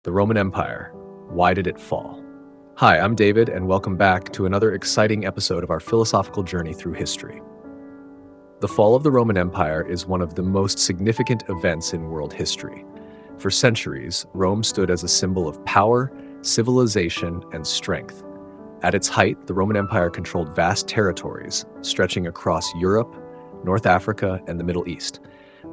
The Roman Empire. Why did it fall? Hi, I'm David, and welcome back to another exciting episode of our philosophical journey through history. The fall of the Roman Empire is one of the most significant events in world history. For centuries, Rome stood as a symbol of power, civilization, and strength. At its height, the Roman Empire controlled vast territories, stretching across Europe, North Africa, and the Middle East.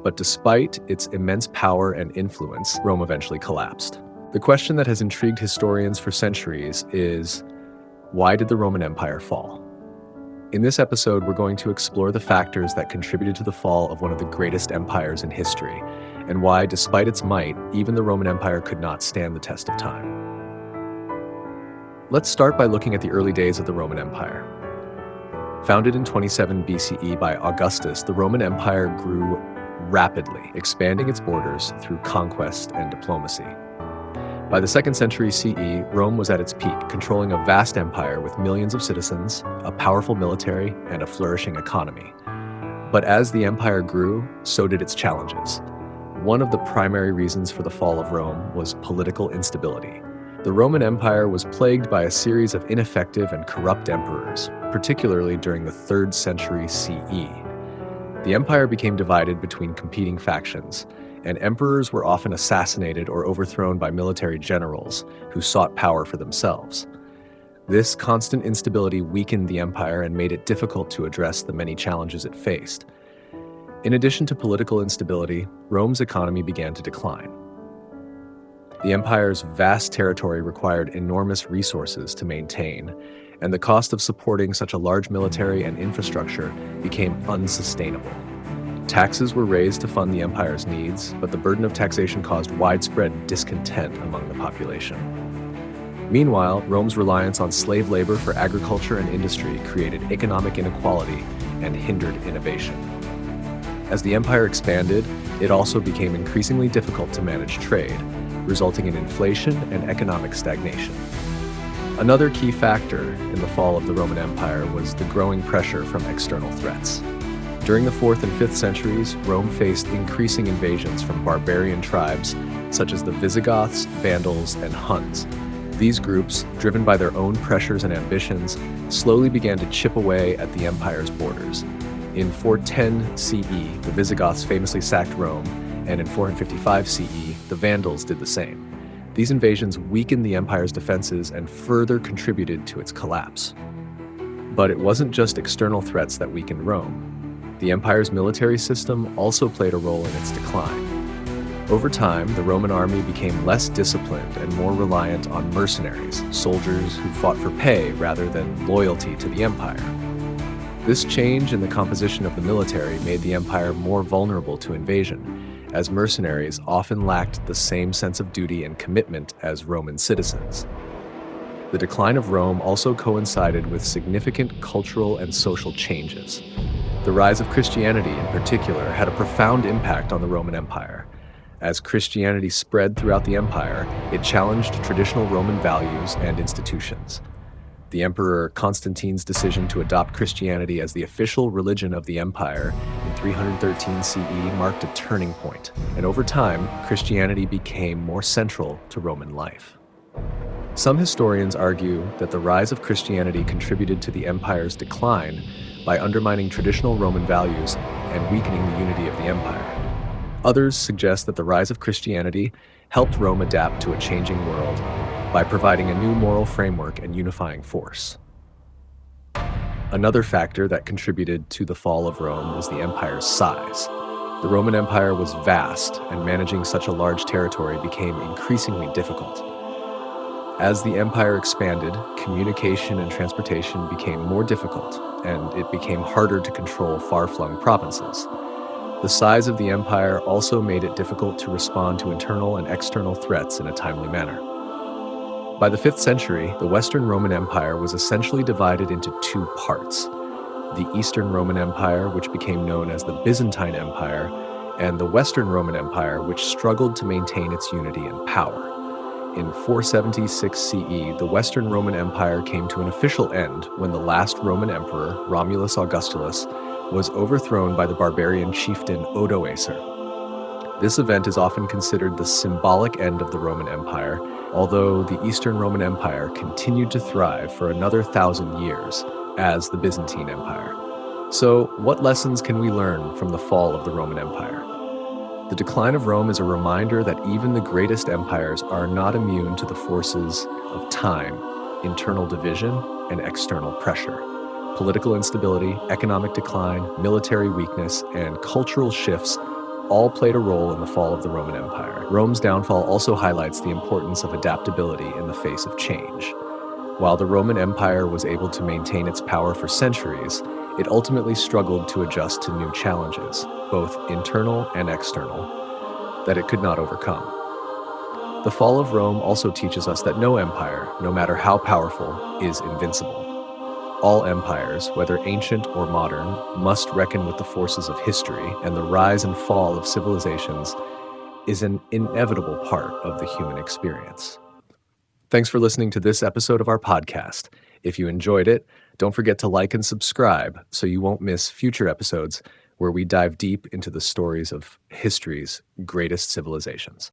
But despite its immense power and influence, Rome eventually collapsed. The question that has intrigued historians for centuries is, why did the Roman Empire fall? In this episode, we're going to explore the factors that contributed to the fall of one of the greatest empires in history, and why, despite its might, even the Roman Empire could not stand the test of time. Let's start by looking at the early days of the Roman Empire. Founded in 27 BCE by Augustus, the Roman Empire grew rapidly, expanding its borders through conquest and diplomacy. By the 2nd century CE, Rome was at its peak, controlling a vast empire with millions of citizens, a powerful military, and a flourishing economy. But as the empire grew, so did its challenges. One of the primary reasons for the fall of Rome was political instability. The Roman Empire was plagued by a series of ineffective and corrupt emperors, particularly during the 3rd century CE. The empire became divided between competing factions, and emperors were often assassinated or overthrown by military generals who sought power for themselves. This constant instability weakened the empire and made it difficult to address the many challenges it faced. In addition to political instability, Rome's economy began to decline. The empire's vast territory required enormous resources to maintain, and the cost of supporting such a large military and infrastructure became unsustainable. Taxes were raised to fund the empire's needs, but the burden of taxation caused widespread discontent among the population. Meanwhile, Rome's reliance on slave labor for agriculture and industry created economic inequality and hindered innovation. As the empire expanded, it also became increasingly difficult to manage trade, resulting in inflation and economic stagnation. Another key factor in the fall of the Roman Empire was the growing pressure from external threats. During the 4th and 5th centuries, Rome faced increasing invasions from barbarian tribes such as the Visigoths, Vandals, and Huns. These groups, driven by their own pressures and ambitions, slowly began to chip away at the empire's borders. In 410 CE, the Visigoths famously sacked Rome, and in 455 CE, the Vandals did the same. These invasions weakened the empire's defenses and further contributed to its collapse. But it wasn't just external threats that weakened Rome. The empire's military system also played a role in its decline. Over time, the Roman army became less disciplined and more reliant on mercenaries, soldiers who fought for pay rather than loyalty to the empire. This change in the composition of the military made the empire more vulnerable to invasion, as mercenaries often lacked the same sense of duty and commitment as Roman citizens. The decline of Rome also coincided with significant cultural and social changes. The rise of Christianity, in particular, had a profound impact on the Roman Empire. As Christianity spread throughout the empire, it challenged traditional Roman values and institutions. The Emperor Constantine's decision to adopt Christianity as the official religion of the empire in 313 CE marked a turning point, and over time, Christianity became more central to Roman life. Some historians argue that the rise of Christianity contributed to the empire's decline by undermining traditional Roman values and weakening the unity of the empire. Others suggest that the rise of Christianity helped Rome adapt to a changing world by providing a new moral framework and unifying force. Another factor that contributed to the fall of Rome was the empire's size. The Roman Empire was vast, and managing such a large territory became increasingly difficult. As the empire expanded, communication and transportation became more difficult, and it became harder to control far-flung provinces. The size of the empire also made it difficult to respond to internal and external threats in a timely manner. By the 5th century, the Western Roman Empire was essentially divided into two parts: the Eastern Roman Empire, which became known as the Byzantine Empire, and the Western Roman Empire, which struggled to maintain its unity and power. In 476 CE, the Western Roman Empire came to an official end when the last Roman emperor, Romulus Augustulus, was overthrown by the barbarian chieftain Odoacer. This event is often considered the symbolic end of the Roman Empire, although the Eastern Roman Empire continued to thrive for another 1,000 years as the Byzantine Empire. So, what lessons can we learn from the fall of the Roman Empire? The decline of Rome is a reminder that even the greatest empires are not immune to the forces of time, internal division, and external pressure. Political instability, economic decline, military weakness, and cultural shifts all played a role in the fall of the Roman Empire. Rome's downfall also highlights the importance of adaptability in the face of change. While the Roman Empire was able to maintain its power for centuries, it ultimately struggled to adjust to new challenges, both internal and external, that it could not overcome. The fall of Rome also teaches us that no empire, no matter how powerful, is invincible. All empires, whether ancient or modern, must reckon with the forces of history, and the rise and fall of civilizations is an inevitable part of the human experience. Thanks for listening to this episode of our podcast. If you enjoyed it, don't forget to like and subscribe so you won't miss future episodes where we dive deep into the stories of history's greatest civilizations.